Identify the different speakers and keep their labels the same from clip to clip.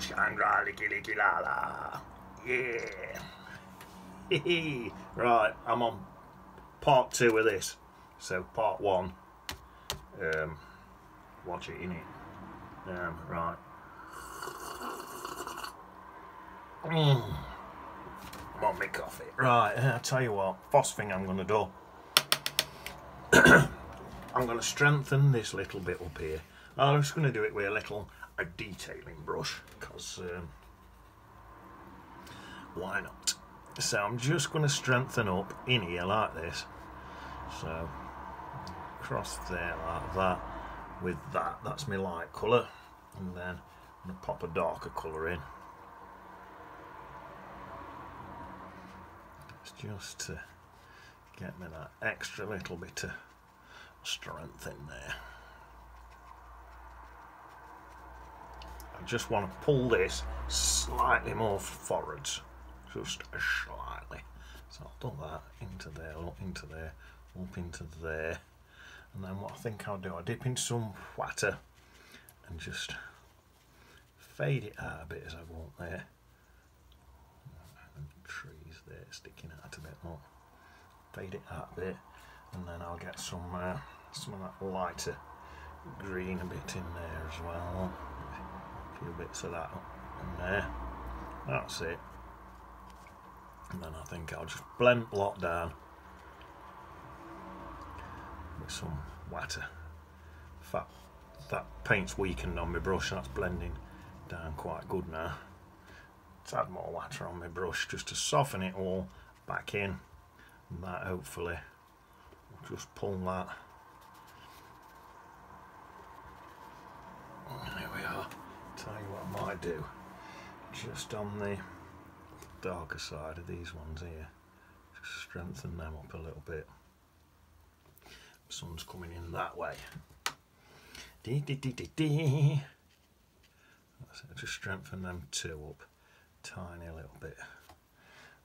Speaker 1: Shangri Licky Licky La La. Yeah. Right, I'm on part 2 of this. So part 1. Watch it, innit? Right. I'm on my coffee. Right, I'll tell you what, first thing I'm going to do, I'm going to strengthen this little bit up here. I'm just going to do it with a detailing brush, because why not? So I'm just going to strengthen up in here like this. So across there like that, with that, that's my light colour, and then I'm going to pop a darker colour in. It's just to get me that extra little bit of strength in there. I just want to pull this slightly more forwards, just slightly. So I'll do that into there, up into there, up into there, and then what I think I'll do, I'll dip in some water and just fade it out a bit as I want there. And trees there sticking out a bit more. Fade it out a bit, and then I'll get some of that lighter green a bit in there as well. A few bits of that in there. That's it. And then I think I'll just blend lot down with some water. In fact, that paint's weakened on my brush, that's blending down quite good now. Let's add more water on my brush just to soften it all back in, and that hopefully will just pull that. There we are. Tell you what I might do, just on the darker side of these ones here, just strengthen them up a little bit. The sun's coming in that way. Dee, dee, dee, dee, dee. Just strengthen them two up tiny little bit,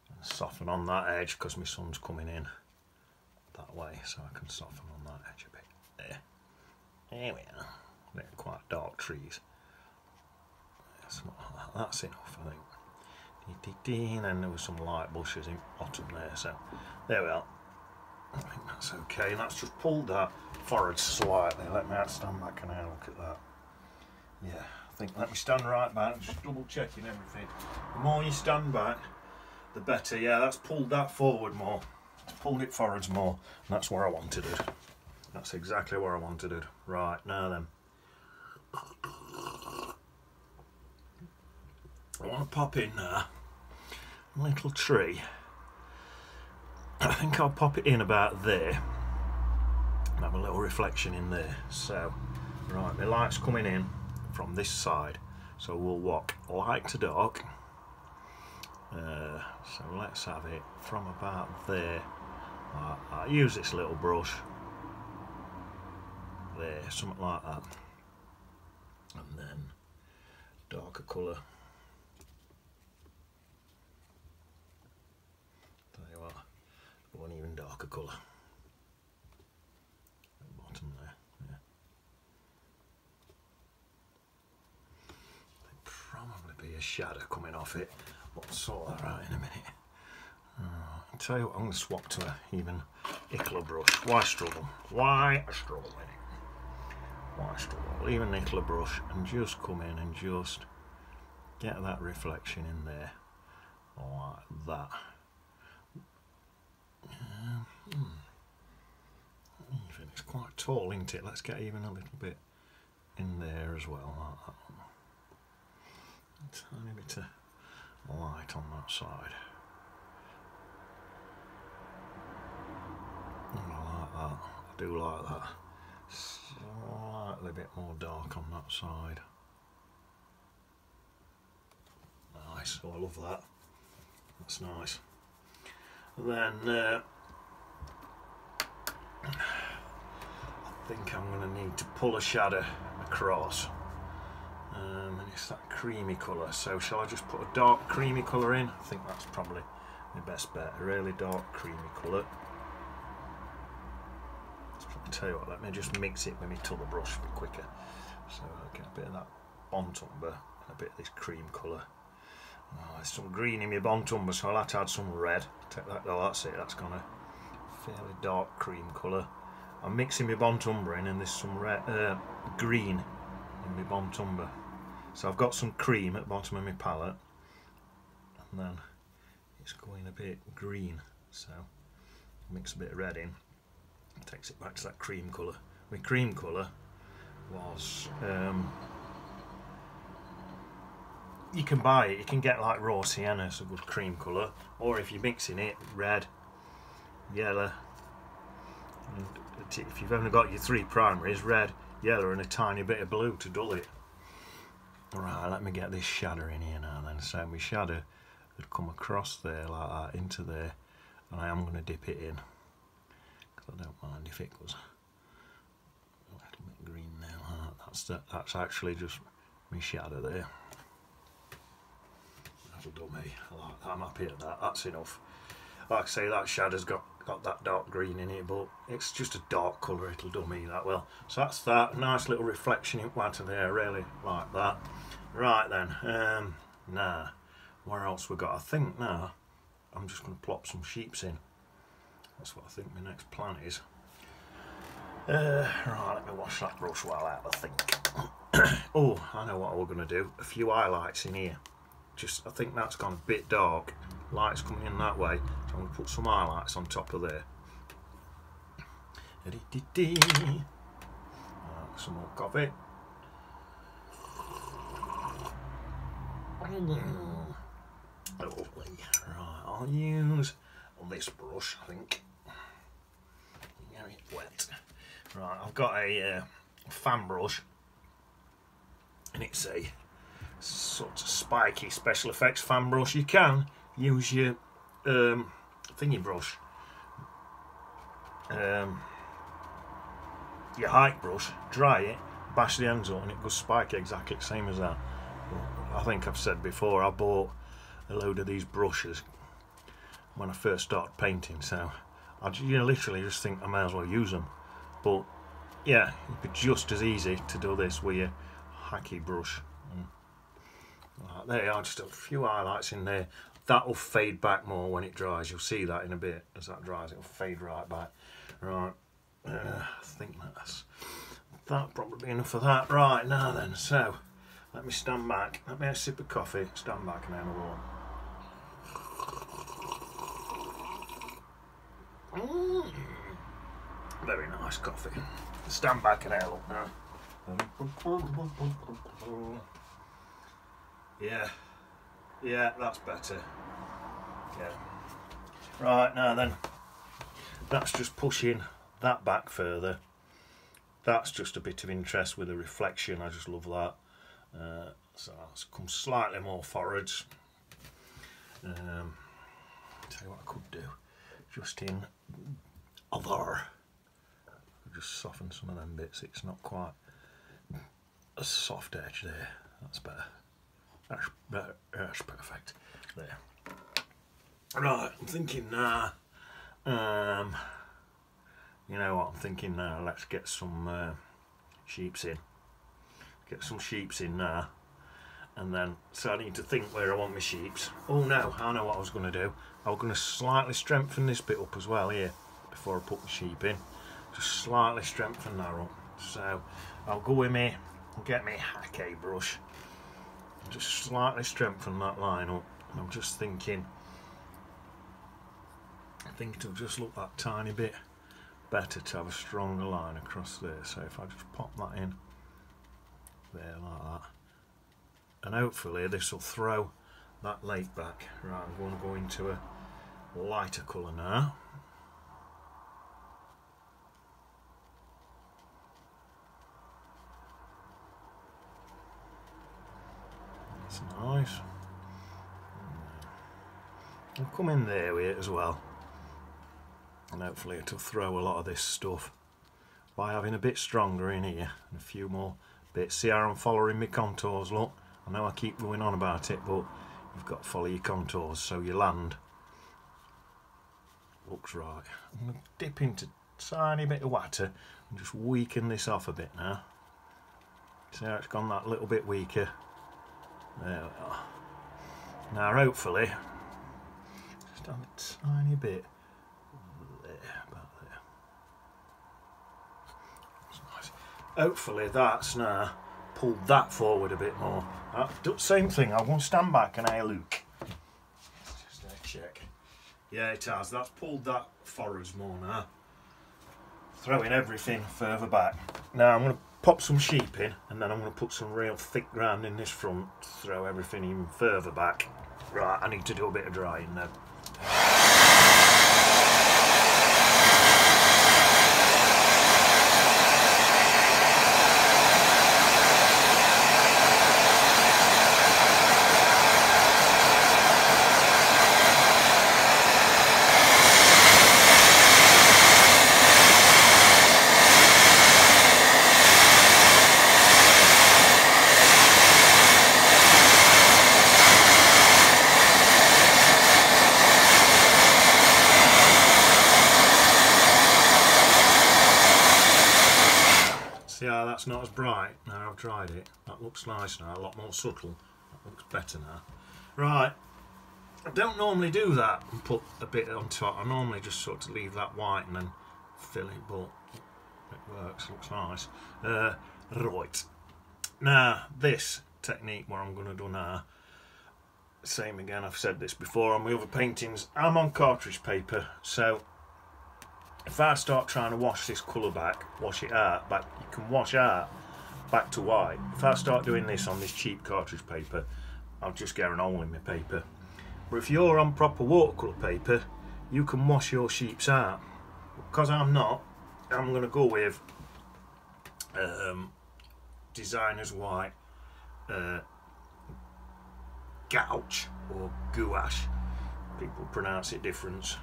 Speaker 1: and soften on that edge because my sun's coming in that way, so I can soften on that edge a bit. There we are. They're quite dark trees. That's enough, I think. And then there was some light bushes in bottom there, so there we are. I think that's okay. And that's just pulled that forward slightly. Let me stand back and have a look at that. Yeah, I think let me stand right back, just double checking everything. The more you stand back, the better. Yeah, that's pulled that forward more. It's pulled it forwards more. And that's where I wanted it. That's exactly where I wanted it. Right, now then. I want to pop in there a little tree. I think I'll pop it in about there and have a little reflection in there. So, right, my light's coming in from this side, so we'll walk light to dark. So let's have it from about there. I'll use this little brush there, something like that, and then darker colour. One even darker colour. At the bottom there, yeah. There'll probably be a shadow coming off it, but I'll sort that out in a minute. I'll tell you what, I'm going to swap to an even Ichla brush. Why struggle? Why struggle with it? Why struggle? Leave an Ichla brush and just come in and just get that reflection in there, like that. Even it's quite tall, isn't it? Let's get even a little bit in there as well, like that one. A tiny bit of light on that side. I like that. I do like that. Slightly bit more dark on that side. Nice. Oh, I love that. That's nice. And then I think I'm going to need to pull a shadow across, and it's that creamy colour. So shall I just put a dark creamy colour in? I think that's probably my best bet. A really dark creamy colour. I'll tell you what, let me just mix it with my tulle brush a bit quicker, so I get a bit of that bont umber a bit of this cream colour. Oh, there's some green in my Bontumber, so I'll have to add some red. Take that, oh, that's it, that's gone a fairly dark cream colour. I'm mixing my Bontumber in, and there's some red, green in my Bontumber. So I've got some cream at the bottom of my palette, and then it's going a bit green, so mix a bit of red in, takes it back to that cream colour. My cream colour was, you can buy it, you can get like raw sienna, it's a good cream colour, or if you're mixing it, red, yellow, and if you've only got your 3 primaries, red, yellow and a tiny bit of blue to dull it. Right, let me get this shadow in here now then. So my shadow would come across there like that into there, and I am going to dip it in because I don't mind if it goes a little bit green now. That's actually just my shadow there. That'll do me. I'm happy at that. That's enough. Like I say, that shadow's got that dark green in it, but it's just a dark colour. It'll do me that well. So that's that. Nice little reflection in water there. I really like that. Right then. Now, where else we got? I think now I'm just going to plop some sheeps in. That's what I think my next plan is. Right, let me wash that brush well out, I think. Oh, I know what we're going to do. A few highlights in here. I think that's gone a bit dark. Light's coming in that way, so I'm going to put some highlights on top of there. Some more coffee. Lovely. Right, I'll use this brush, I think. Get it wet. Right, I've got a fan brush, and it's a sort of spiky special effects fan brush. You can use your thingy brush, your height brush, dry it, bash the ends up, and it goes spiky exactly the same as that. But I think I've said before, I bought a load of these brushes when I first started painting, so I literally just think I may as well use them. But yeah, it'd be just as easy to do this with your hacky brush. Right, there you are, just a few highlights in there. That'll fade back more when it dries. You'll see that in a bit. As that dries, it'll fade right back. Right, I think that'll probably be enough of that. Right, now then, so let me stand back. Let me have a sip of coffee. Stand back and have a walk. Very nice coffee. Stand back and have a look now. Yeah, that's better. Yeah. Right, now then, that's just pushing that back further. That's just a bit of interest with the reflection. I just love that. So that's come slightly more forwards. Tell you what I could do. Just in other. Just soften some of them bits. It's not quite a soft edge there. That's better. That's perfect. There. Right, I'm thinking now. You know what I'm thinking now? Let's get some sheeps in. Get some sheeps in now. And then, so I need to think where I want my sheeps. Oh no, I know what I was going to do. I was going to slightly strengthen this bit up as well here before I put the sheep in. Just slightly strengthen that up. So I'll go with me and get my hacky brush. Just slightly strengthen that line up. And I'm just thinking, I think it'll just look that tiny bit better to have a stronger line across there. So if I just pop that in there like that, and hopefully this will throw that lake back. Right, I'm going to go into a lighter colour now. That's nice. I'll come in there with it as well, and hopefully it'll throw a lot of this stuff by having a bit stronger in here and a few more bits. See how I'm following my contours, look. I know I keep going on about it, but you've got to follow your contours so your land looks right. I'm going to dip into a tiny bit of water and just weaken this off a bit now. See how it's gone that little bit weaker? There we are. Now hopefully, just have a tiny bit there, about there. That's nice. Hopefully that's now pulled that forward a bit more. Same thing, I won't stand back and have a look. Just check. Yeah, it has. That's pulled that forwards more now. Throwing everything further back. Now I'm going to pop some sheep in, and then I'm going to put some real thick ground in this front to throw everything even further back. Right, I need to do a bit of drying now. See how that's not as bright now I've dried it? That looks nice now, a lot more subtle. That looks better now. Right, I don't normally do that and put a bit on top. I normally just sort of leave that white and then fill it, but it works, looks nice. Right, now this technique what I'm going to do now, same again, I've said this before on my other paintings, I'm on cartridge paper, so if I start trying to wash this colour back, wash it out, back, you can wash out back to white. If I start doing this on this cheap cartridge paper, I'll just get an hole in my paper. But if you're on proper watercolour paper, you can wash your sheeps out. Because I'm not, I'm going to go with designer's white gouache or gouache. People pronounce it different.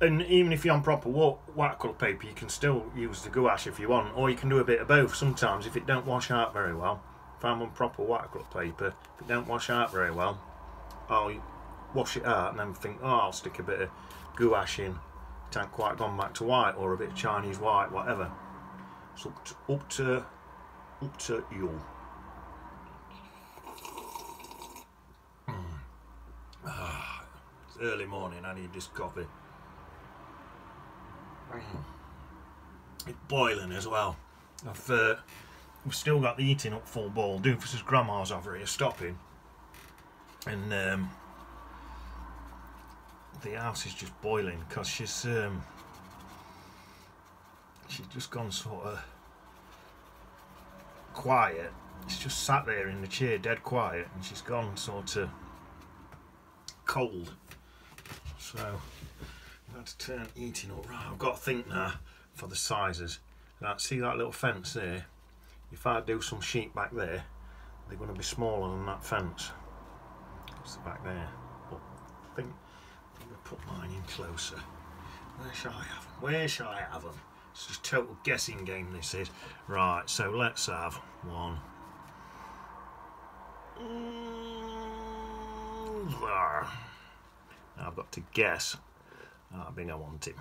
Speaker 1: And even if you're on proper watercolour paper, you can still use the gouache if you want, or you can do a bit of both. Sometimes if it don't wash out very well, if I'm on proper watercolour paper, if it don't wash out very well, I'll wash it out and then think, oh, I'll stick a bit of gouache in. It ain't quite gone back to white, or a bit of Chinese white, whatever. It's up to you. It's early morning, I need this coffee. It's boiling as well. We've still got the heating up full boil. Doofus's grandma's over here stopping, and the house is just boiling because she's just gone sort of quiet. She's just sat there in the chair, dead quiet, and she's gone sort of cold. So I've had to turn heating up. Right, I've got to think now for the sizes. Right, see that little fence there? If I do some sheep back there, they're going to be smaller than that fence. It's back there. But I think I'm going to put mine in closer. Where shall I have them? Where shall I have them? It's just a total guessing game, this is. Right, so let's have one. There. Now I've got to guess how big I want him.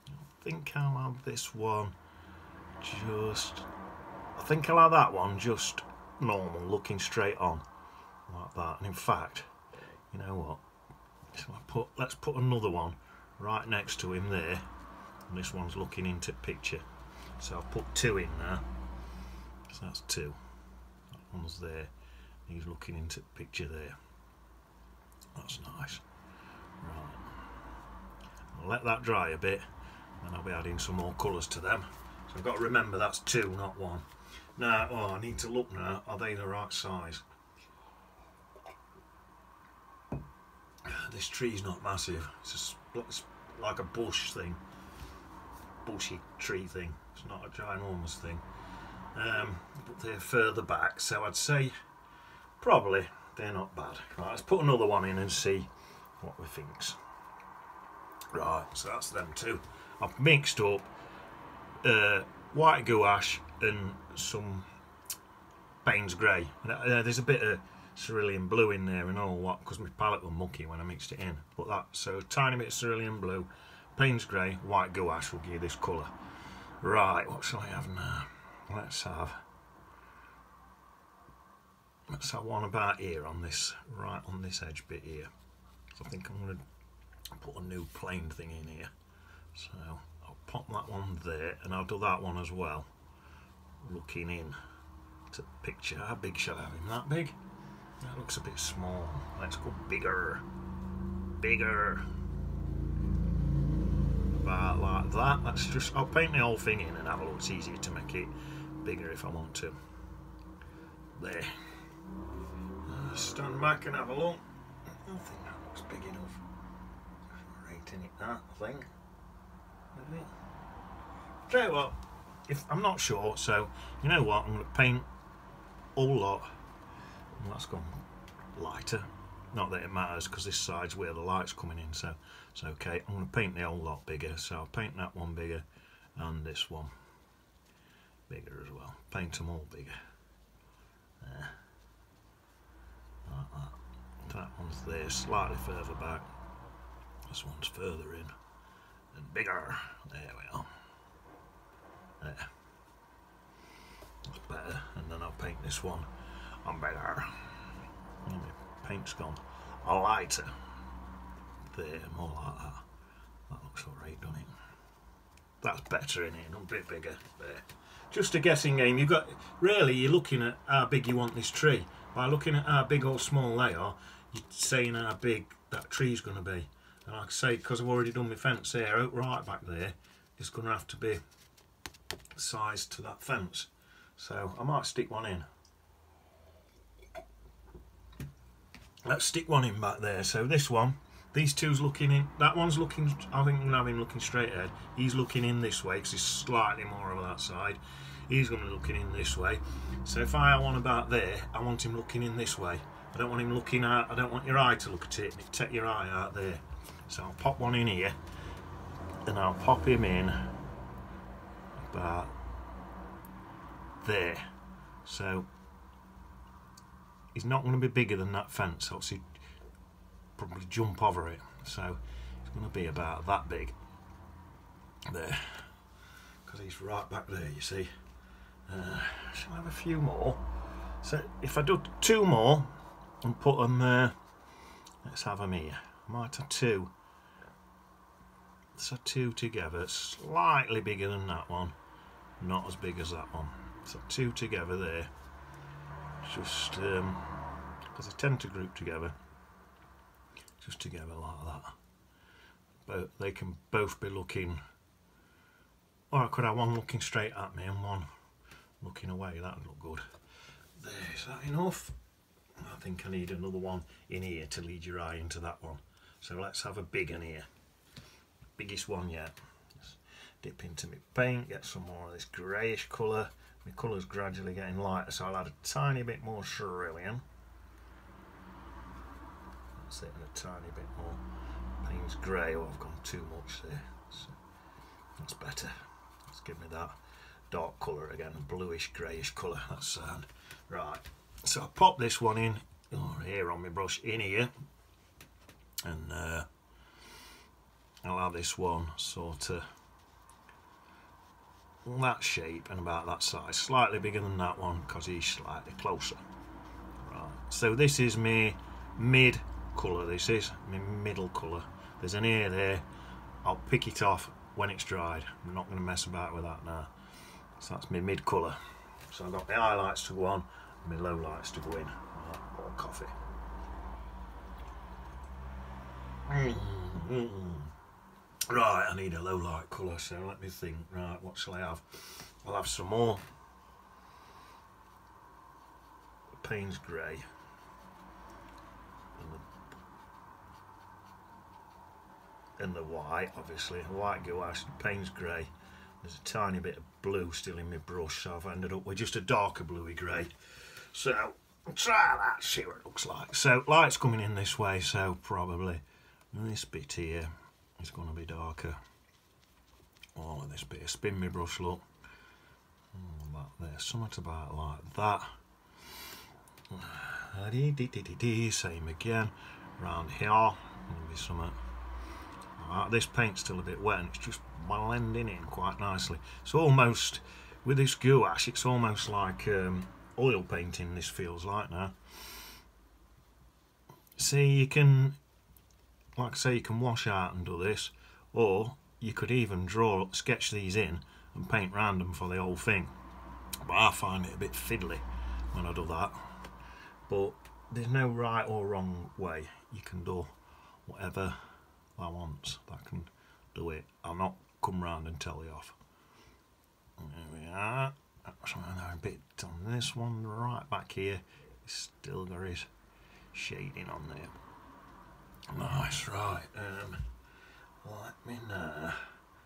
Speaker 1: I think I'll have this one just... I think I'll have that one just normal, looking straight on, like that. And in fact, you know what? So let's put another one right next to him there. And this one's looking into picture. So I've put two in now. So that's two. That one's there. He's looking into picture there. That's nice. Right. I'll let that dry a bit, and I'll be adding some more colours to them. So I've got to remember that's two, not one. Now, I need to look now. Are they the right size? This tree's not massive. It's like a bush thing. Bushy tree thing. It's not a ginormous thing. But they're further back, so I'd say probably they're not bad. Right, let's put another one in and see what we think's. Right, so that's them two. I've mixed up white gouache and some Payne's grey. There's a bit of cerulean blue in there and all that because my palette was mucky when I mixed it in. But that, so a tiny bit of cerulean blue, Payne's grey, white gouache will give you this colour. Right, what shall I have now? Let's have let's have one about here on this, right on this edge bit here. So I think I'm going to put a new plane thing in here. So I'll pop that one there, and I'll do that one as well, looking in to the picture. How big shall I have him? That big? That looks a bit small. Let's go bigger. Bigger. About like that. Let's just, I'll paint the whole thing in and have a look. It's easier to make it bigger if I want to. There. Stand back and have a look. I think that looks big enough. Rating it that, I think. Tell you what, if I'm not sure, so you know what, I'm going to paint all lot. And that's gone lighter. Not that it matters, because this side's where the light's coming in, so it's okay. I'm going to paint the whole lot bigger, so I'll paint that one bigger and this one bigger as well. Paint them all bigger. There. Like that. That one's there, slightly further back. This one's further in and bigger. There we are. There. That's better. And then I'll paint this one on bigger. And my paint's gone lighter. There, more like that. That looks alright, doesn't it? That's better in here, a bit bigger. There. Just a guessing game. You've got, really, you're looking at how big you want this tree. By looking at how big or small they are, you're saying how big that tree's going to be. And like I say, because I've already done my fence there, out right back there, it's going to have to be sized to that fence. So I might stick one in. Let's stick one in back there. So this one, these two's looking in, that one's looking, I think I'm going to have him looking straight ahead. He's looking in this way because he's slightly more over that side. He's going to be looking in this way. So if I have one about there, I want him looking in this way. I don't want him looking out, I don't want your eye to look at it and take your eye out there. So I'll pop one in here and I'll pop him in about there. So he's not going to be bigger than that fence, else he'd probably jump over it. So it's going to be about that big there, because he's right back there, you see. Shall I have a few more? So if I do two more and put them there, let's have them here. I might have two. So two together, slightly bigger than that one, not as big as that one. So two together there, just because they tend to group together, just together like that. But they can both be looking, or I could have one looking straight at me and one looking away. That would look good. There, is that enough? I think I need another one in here to lead your eye into that one. So let's have a big one here. Biggest one yet. Just dip into my paint, get some more of this greyish colour. My colour's gradually getting lighter, so I'll add a tiny bit more cerulean. That's it, and a tiny bit more Payne's grey. Oh, I've gone too much there. So that's better. Let's give me that dark colour again, a bluish greyish colour. That's sound. Right, so I'll pop this one in here on my brush in here, and I'll have this one sort of that shape and about that size, slightly bigger than that one because he's slightly closer. Right, so this is my mid colour, this is my middle colour. There's an ear there, I'll pick it off when it's dried. I'm not going to mess about with that now. So that's my mid colour. So I've got my highlights to go on and my lowlights to go in. Right, more coffee. Right, I need a low light colour, so let me think. Right, what shall I have? I'll have some more Payne's grey and the white, obviously. White gouache, Payne's grey. There's a tiny bit of blue still in my brush, so I've ended up with just a darker bluey grey. So I'll try that, see what it looks like. So light's coming in this way, so probably this bit here is going to be darker. All of this bit, spin my brush, look. That there, something about like that. Same again. Round here, maybe something. This paint's still a bit wet and it's just blending in quite nicely. It's almost, with this gouache, it's almost like oil painting this feels like now. See, you can, like I say, you can wash out and do this, or you could even sketch these in and paint round them for the whole thing. But I find it a bit fiddly when I do that. But there's no right or wrong way. You can do whatever I want. I can do it. I'll not come round and tell you off. There we are. So now a bit on this one right back here. It's still got his shading on there. Nice, right. Let me know.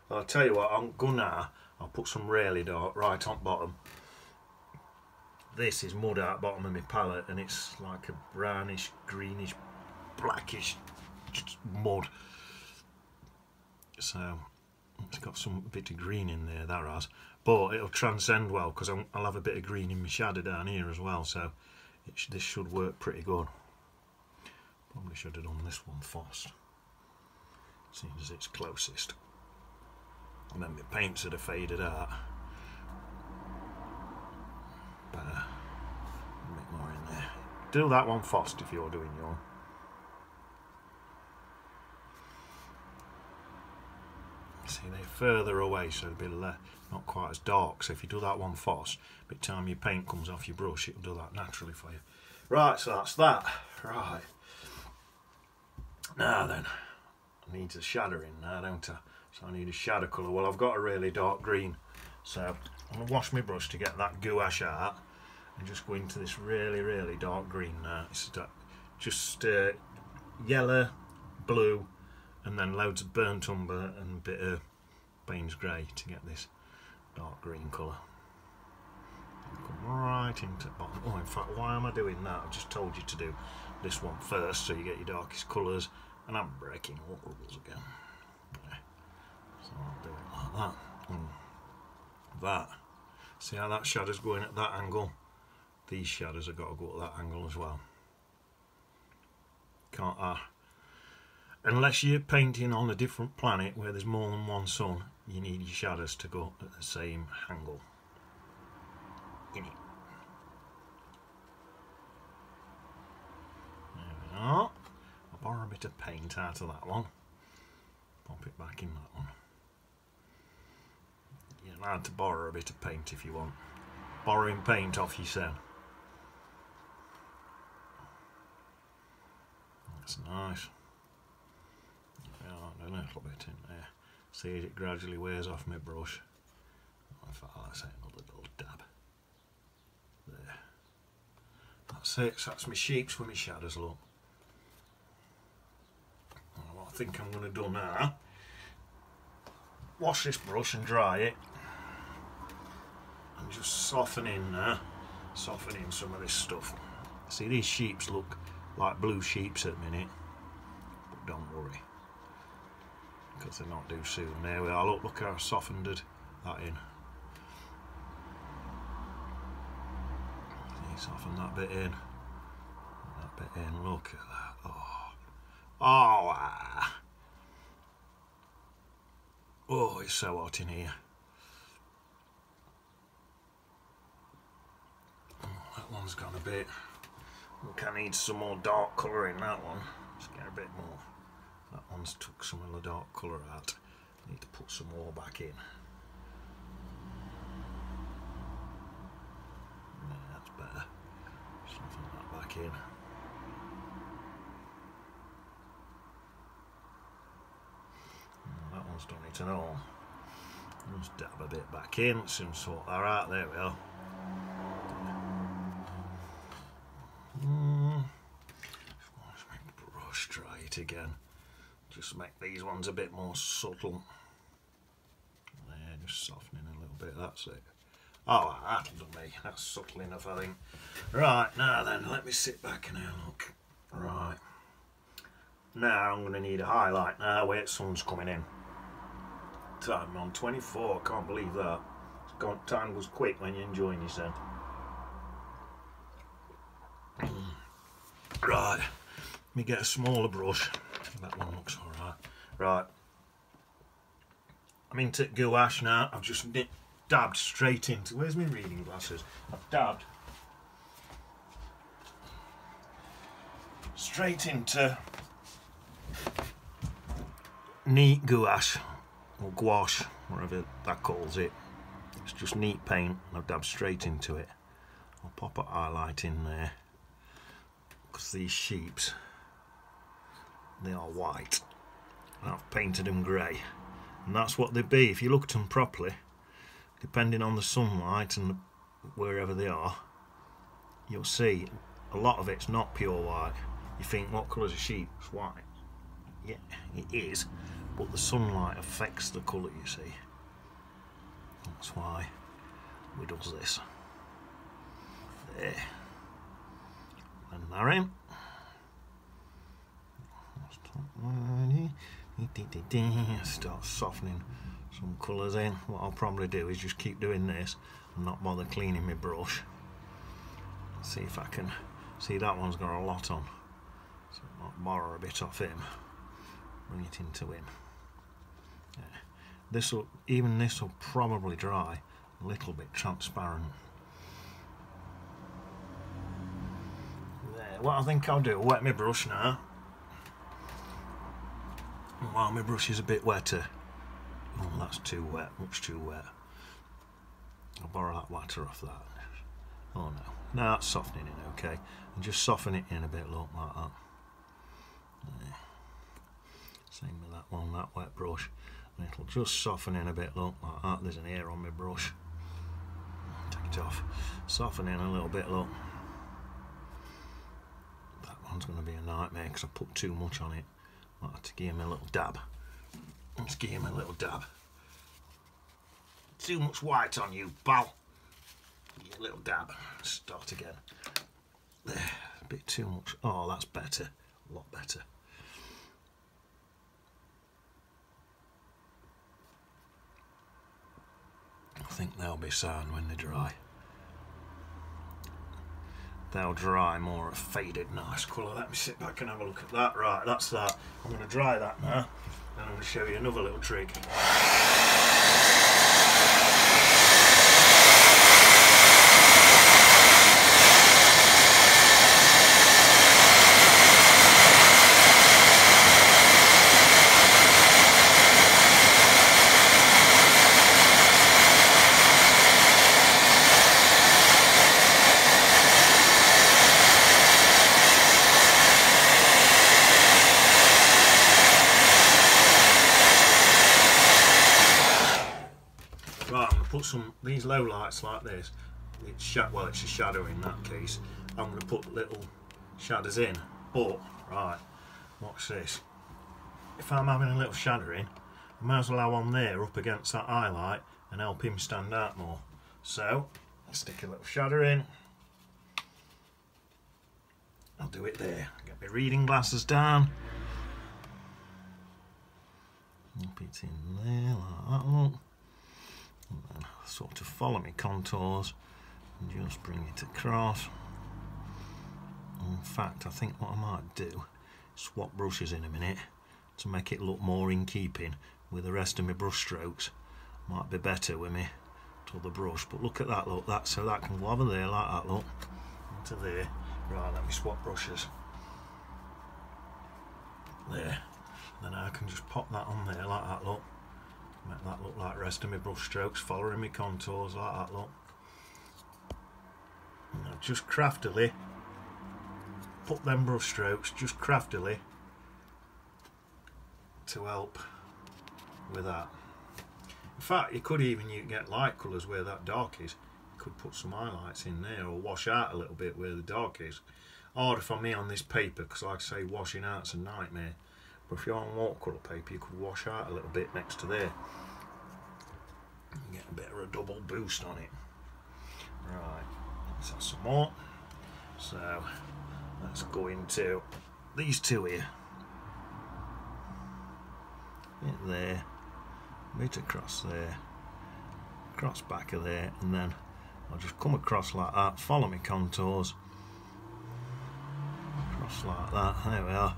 Speaker 1: I'll tell you what, I'm gonna. I'll put some really dark right on bottom. This is mud out bottom of my palette, and it's like a brownish, greenish, blackish mud. So it's got some bit of green in there, that has. But it'll transcend well because I'll have a bit of green in my shadow down here as well. So this should work pretty good. Probably should have done this one first, seeing as it's closest. And then my paints would have faded out. But a bit more in there. Do that one first if you're doing your. See, they're further away, so it'll be not quite as dark. So if you do that one first, by the time your paint comes off your brush, it'll do that naturally for you. Right, so that's that. Right. Now then, I need a shadow in now, don't I? So I need a shadow colour. Well, I've got a really dark green, so I'm going to wash my brush to get that gouache out and just go into this really, really dark green now. It's just yellow, blue, and then loads of burnt umber and a bit of Baines grey to get this dark green colour. Come right into the bottom. Oh, in fact, why am I doing that? I've just told you to do this one first so you get your darkest colours, and I'm breaking all rules again. Yeah. So I'll do it like that. And that. See how that shadow's going at that angle? These shadows have got to go at that angle as well. Can't unless you're painting on a different planet where there's more than one sun, you need your shadows to go at the same angle. In it. There we are. I'll borrow a bit of paint out of that one. Pop it back in that one. You're allowed to borrow a bit of paint if you want. Borrowing paint off your son. That's nice. Yeah, a little bit in there. See, it gradually wears off my brush. In fact, let's say another little dab. There. That's it. So that's my sheeps with my shadows, look. What I think I'm going to do now, wash this brush and dry it, and just soften in there, soften in some of this stuff. See, these sheeps look like blue sheeps at the minute, but don't worry, because they're not due soon. There we are. Look how I softened that in. Soften that bit in, that bit in. Look at that. Oh, it's so hot in here. Oh, that one's gone a bit. Look, I need some more dark colour in that one. Let's get a bit more. That one's took some of the dark colour out. I need to put some more back in. That's better. Soften that back in. That one's done it and all. Just dab a bit back in. Let's soon sort that out. There we are. Just make the brush dry it again. Just make these ones a bit more subtle. There, just softening a little bit. That's it. Oh, that'll do me. That's subtle enough, I think. Right, now then, let me sit back and have a look. Right. Now I'm going to need a highlight now. Wait, sun's coming in. Time on 24. Can't believe that. Time goes quick when you're enjoying yourself. Right. Let me get a smaller brush. That one looks alright. Right. I'm into gouache now. I've just dabbed straight into. Where's my reading glasses? I've dabbed straight into neat gouache or gouache, whatever that calls it. It's just neat paint. I'll dab straight into it. I'll pop a highlight in there because these sheeps, they are white and I've painted them grey, and that's what they'd be if you looked at them properly. Depending on the sunlight and wherever they are, you'll see a lot of it's not pure white. You think, what colour's a sheep? It's white. Yeah, it is, but the sunlight affects the colour, you see. That's why we does this. There. And they're in. Start softening some colours in. What I'll probably do is just keep doing this and not bother cleaning my brush. See if I can see that one's got a lot on, so I might borrow a bit off him, bring it into him. Yeah. This will probably dry a little bit transparent. There. What I think I'll do, wet my brush now. And while my brush is a bit wetter, oh, that's too wet, much too wet. I'll borrow that water off that. Oh no, now that's softening it, okay. And just soften it in a bit, look, like that. There. Same with that one, that wet brush. And it'll just soften in a bit, look, like that. There's an ear on my brush. Take it off. Soften in a little bit, look. That one's going to be a nightmare because I put too much on it. Might have to give him a little dab. Let's give him a little dab. Too much white on you, pal. Give a little dab. Start again. There, a bit too much. Oh, that's better. A lot better. I think they'll be sound when they dry. They'll dry more a faded nice colour. Let me sit back and have a look at that. Right, that's that. I'm going to dry that now, and I'm going to show you another little trick. These low lights like this, it's a shadow in that case. I'm going to put little shadows in, but right, watch this. If I'm having a little shadow in, I might as well have one there up against that highlight and help him stand out more. So I'll stick a little shadow in. I'll do it there. Get my reading glasses down. Up it in there like that, look. And then sort of follow my contours and just bring it across. In fact, I think what I might do, swap brushes in a minute to make it look more in keeping with the rest of my brush strokes. Might be better with me to the brush, but look at that, look, that, so that can go over there like that, look, into there. Right, let me swap brushes. There. Then I can just pop that on there like that, look. Make that look like the rest of my brush strokes, following my contours like that, look. And I'll just craftily put them brush strokes, just craftily, to help with that. In fact, you could even get light colours where that dark is. You could put some highlights in there or wash out a little bit where the dark is. Harder for me on this paper because, like I say, washing out's a nightmare. But if you're on watercolour paper, you could wash out a little bit next to there. Get a bit of a double boost on it. Right, let's have some more. So, let's go into these two here. Bit there, bit across there, across back of there, and then I'll just come across like that, follow my contours, across like that, there we are.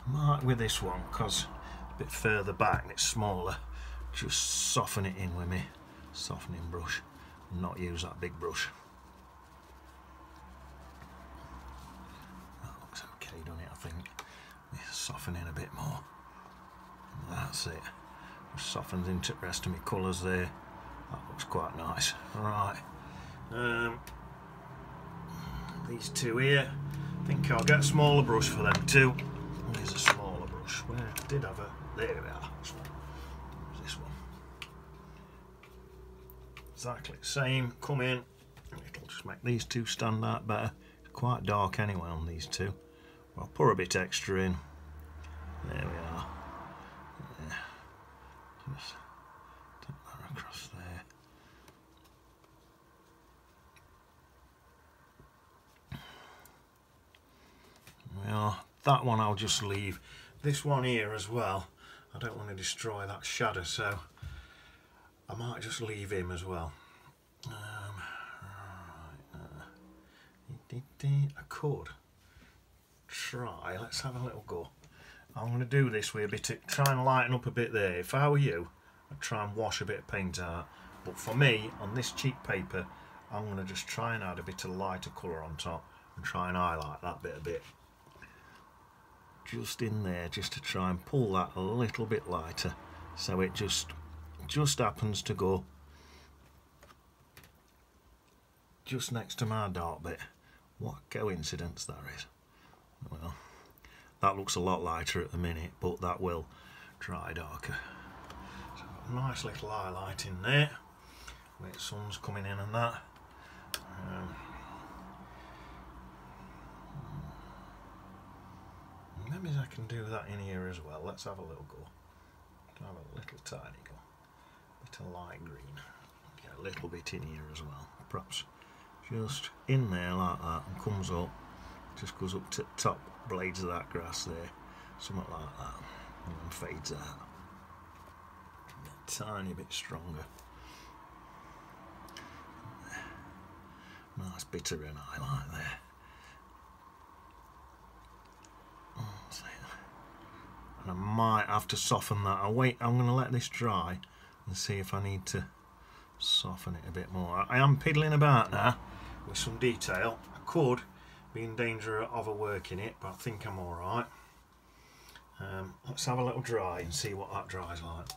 Speaker 1: I might with this one, because it's a bit further back and it's smaller, just soften it in with me softening brush and not use that big brush. soften in a bit more. That's it. Just softens into the rest of my colours there. That looks quite nice. Right. These two here, I think I'll get a smaller brush for them too. Here's a smaller brush. Where I did have a, there we are. This one. Exactly the same. Come in. It'll just make these two stand out better. It's quite dark anyway on these two. I'll pour a bit extra in. There we are. Yeah. Just take that across there. There we are. That one I'll just leave. This one here as well, I don't want to destroy that shadow, so I might just leave him as well. I could try, let's have a little go. I'm going to do this with a bit of, try and lighten up a bit there. If I were you, I'd try and wash a bit of paint out. But for me, on this cheap paper, I'm going to just try and add a bit of lighter colour on top and try and highlight that bit a bit. Just in there, just to try and pull that a little bit lighter. So it just happens to go just next to my dark bit. What a coincidence that is. Well, that looks a lot lighter at the minute, but that will dry darker. So a nice little highlight in there, where the sun's coming in and that. Maybe I can do that in here as well. Let's have a little go. Have a little tiny go. Bit of light green. Get a little bit in here as well. Perhaps just in there like that, and comes up, just goes up to the top blades of that grass there, something like that, and then fades out. A tiny bit stronger. Nice bit of an highlight there. And I might have to soften that. I'm going to let this dry and see if I need to soften it a bit more. I am piddling about now with some detail. I could be in danger of overworking it, but I think I'm alright. Let's have a little dry and see what that dries like.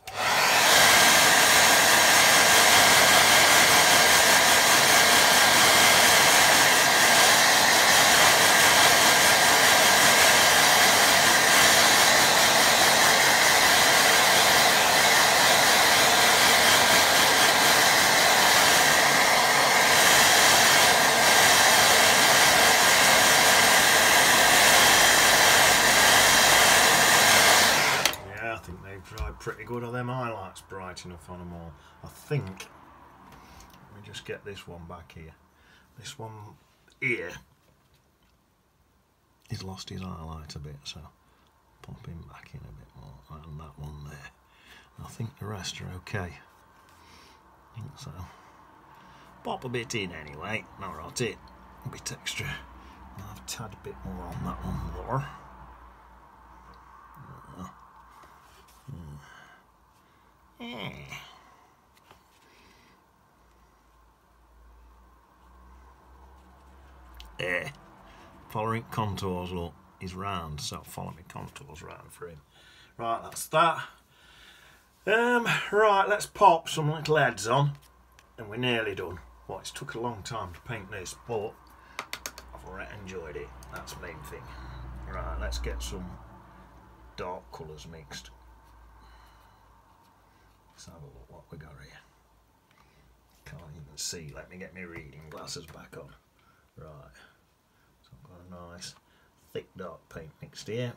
Speaker 1: Pretty good. Are them highlights bright enough on them all? I think. Let me just get this one back here. This one here, he's lost his highlight a bit, so pop him back in a bit more, and that one there. I think the rest are okay. I think so. Pop a bit in anyway, not rot it. A bit extra. I'll have a tad bit more on that one more. Following contours, look, he's round, so follow me contours round for him. Right, that's that. Right, let's pop some little heads on, and we're nearly done. Well, it's took a long time to paint this, but I've already enjoyed it. That's the main thing. Right, let's get some dark colours mixed. Let's have a look what we got here. Can't even see. Let me get my reading glasses back on. Right. So I've got a nice thick dark paint mixed here.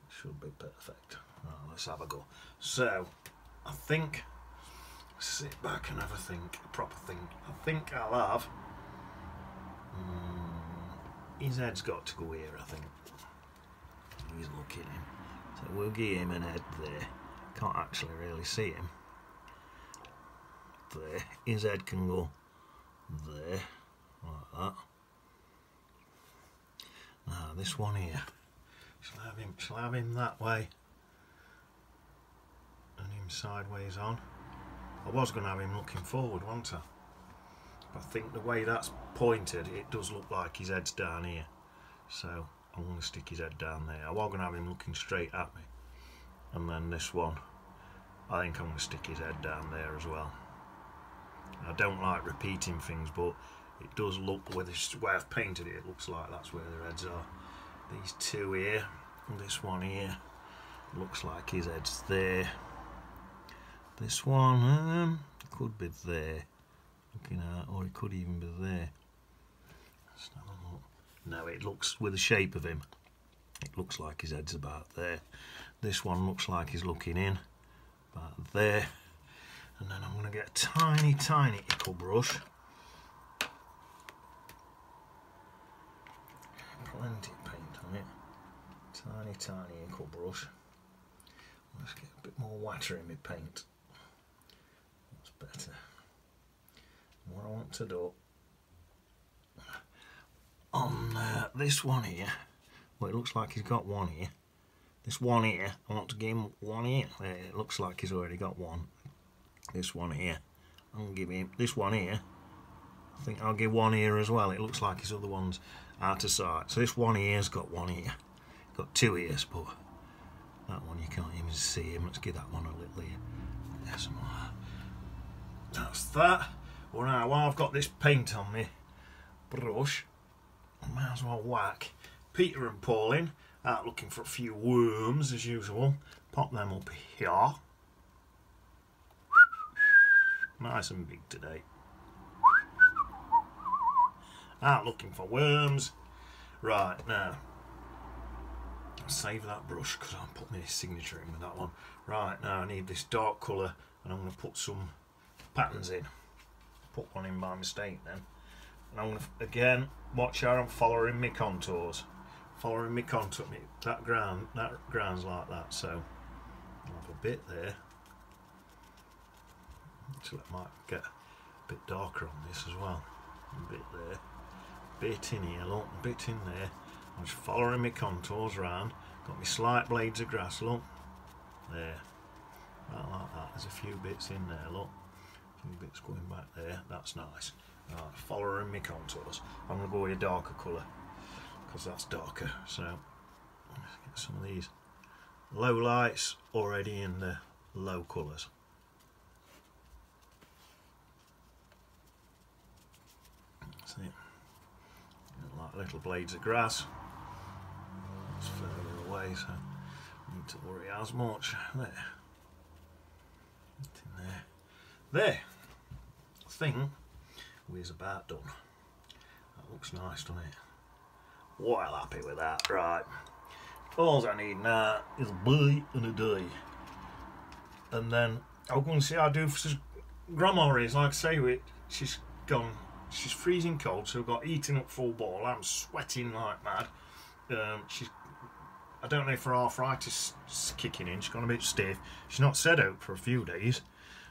Speaker 1: Should be perfect. Right, let's have a go. So I think, sit back and have a think, a proper think. I think I'll have his head's got to go here, I think. He's looking in. So we'll give him an head there. Can't actually really see him. There. His head can go there, like that. Now this one here. Shall I have him that way and him sideways on? I was going to have him looking forward, wasn't I? But I think the way that's pointed, it does look like his head's down here. So I'm going to stick his head down there. I was going to have him looking straight at me. And then this one, I think I'm going to stick his head down there as well. I don't like repeating things, but it does look, with the way I've painted it, it looks like that's where their heads are. These two here, and this one here, looks like his head's there. This one could be there, looking at, or it could even be there. Let's have a look. No, it looks, with the shape of him, it looks like his head's about there. This one looks like he's looking in, about there. And then I'm going to get a tiny, tiny ickle brush. Plenty of paint on it. Tiny, tiny ickle brush. Let's get a bit more water in my paint. That's better. And what I want to do on this one here, well, it looks like he's got one here. This one here, I want to give him one here. It looks like he's already got one. This one here, I'm going to give him this one here. I think I'll give one here as well. It looks like his other one's out of sight. So this one here's got one here. Got two ears, but that one you can't even see him. Let's give that one a little ear. There's some more. That's that. Well, now while I've got this paint on me brush, I might as well whack Peter and Pauline out looking for a few worms as usual. Pop them up here. Nice and big today. Out looking for worms. Right, now save that brush because I'll put my signature in with that one. Right, now I need this dark colour and I'm going to put some patterns in. Put one in by mistake then. And I'm going to, again, watch how I'm following my contours. Following my contour. That ground's like that, so I'll have a bit there. So it might get a bit darker on this as well. A bit there, bit in here, look, a bit in there. I'm just following my contours round. Got my slight blades of grass, look. There. Right like that. There's a few bits in there, look. A few bits going back there. That's nice. Right, following my contours. I'm going to go with a darker colour because that's darker. So let's get some of these low lights already in the low colours. That's it. Like little blades of grass. It's further away, so I need to worry as much. There. Get in there. There. I think we're about done. That looks nice, doesn't it? Well happy with that. Right. All I need now is a boy and a day. And then I'll go and see how Doofus's grandma is. Like I say, she's gone. She's freezing cold, so we've got eating up full ball. I'm sweating like mad. I don't know if her arthritis is kicking in. She's gone a bit stiff. She's not said out for a few days.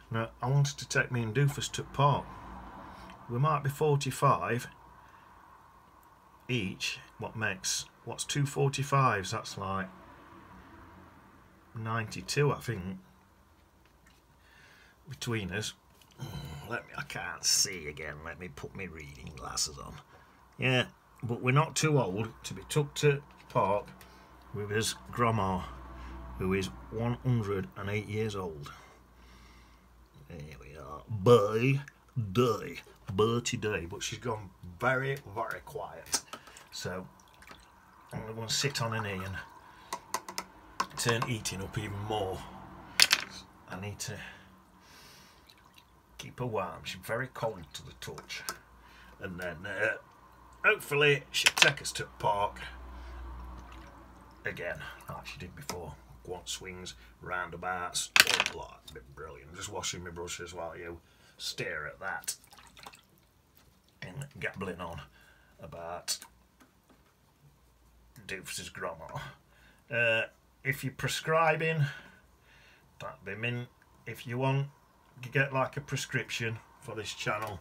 Speaker 1: Now, I wanted to take me and Doofus to the park. We might be 45 each. What's 2 45s? That's like 92, I think, between us. I can't see again. Let me put my reading glasses on. Yeah, but we're not too old to be took to the park with his grandma, who is 108 years old. There we are. By day. Bertie day. But she's gone very, very quiet. So I'm going to sit on her knee and turn eating up even more. I need to keep her warm. She's very cold to the touch. And then hopefully she'll take us to the park again, like she did before. Go on swings, roundabouts, all that. Bit brilliant. Just washing my brushes while you stare at that and gabbling on about Doofus's grandma. If you're prescribing, that'd be mint. If you want, you get like a prescription for this channel.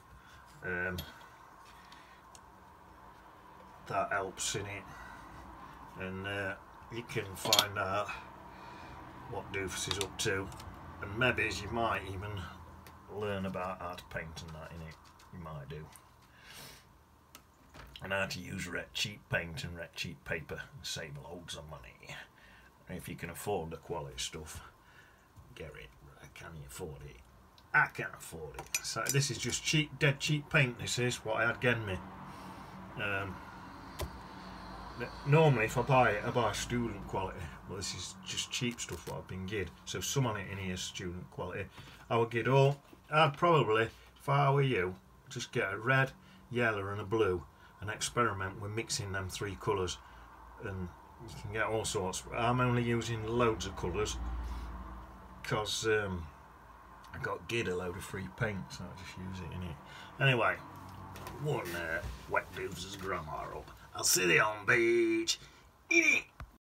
Speaker 1: That helps in it, and you can find out what Doofus is up to, and maybe you might even learn about how to paint and that in it. You might do. and how to use red cheap paint and red cheap paper and save loads of money. And if you can afford the quality stuff, get it. Can you afford it? I can afford it. So this is just cheap, dead cheap paint. This is what I had given me. Normally if I buy it, I buy student quality. Well, this is just cheap stuff what I've been given. So some on it in here is student quality. I would get all. I'd probably, if I were you, just get a red, yellow and a blue and experiment with mixing them three colours, and you can get all sorts. I'm only using loads of colours because I got given a load of free paint, so I just use it in it. Anyway, one wet doof's grandma up. I'll see you on beach. In it.